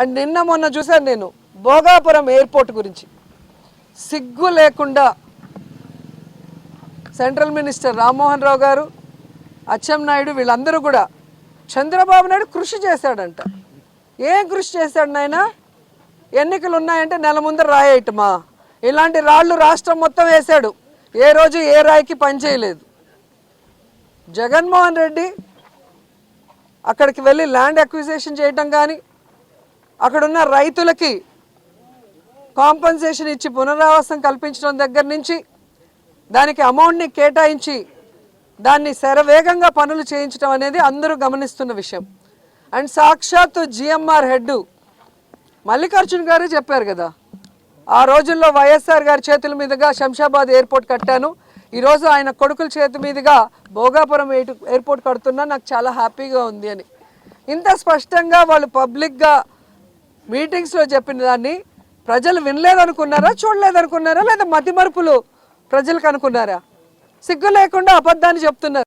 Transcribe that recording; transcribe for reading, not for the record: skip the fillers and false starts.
And నిన్న మొన్న చూశాను నేను భోగాపురం ఎయిర్పోర్ట్ గురించి. సిగ్గు లేకుండా సెంట్రల్ మినిస్టర్ రామ్మోహన్ రావు గారు, అచ్చెన్నాయుడు వీళ్ళందరూ కూడా చంద్రబాబు నాయుడు కృషి చేశాడంట. ఏం కృషి చేశాడు నాయన? ఎన్నికలు ఉన్నాయంటే నెల ముందర రాయేయటమా? ఇలాంటి రాళ్ళు రాష్ట్రం మొత్తం వేశాడు. ఏ రోజు ఏ రాయికి పనిచేయలేదు. జగన్మోహన్ రెడ్డి అక్కడికి వెళ్ళి ల్యాండ్ అక్విజిషన్ చేయటం కానీ, అక్కడున్న రైతులకి కాంపన్సేషన్ ఇచ్చి పునరావాసం కల్పించడం దగ్గర నుంచి దానికి అమౌంట్ని కేటాయించి దాన్ని శరవేగంగా పనులు చేయించడం అనేది అందరూ గమనిస్తున్న విషయం. అండ్ సాక్షాత్తు జిఎంఆర్ హెడ్ మల్లికార్జున్ గారు చెప్పారు కదా, ఆ రోజుల్లో వైఎస్ఆర్ గారి చేతుల మీదుగా శంషాబాద్ ఎయిర్పోర్ట్ కట్టాను, ఈరోజు ఆయన కొడుకుల చేతి మీదుగా భోగాపురం ఎయిర్పోర్ట్ కడుతున్నా, నాకు చాలా హ్యాపీగా ఉంది అని. ఇంత స్పష్టంగా వాళ్ళు పబ్లిక్గా మీటింగ్స్లో చెప్పిన దాన్ని ప్రజలు వినలేదనుకున్నారా, చూడలేదనుకున్నారా, లేదా మతిమరుపులు ప్రజలకు అనుకున్నారా? సిగ్గు లేకుండా అబద్ధాన్ని చెప్తున్నారు.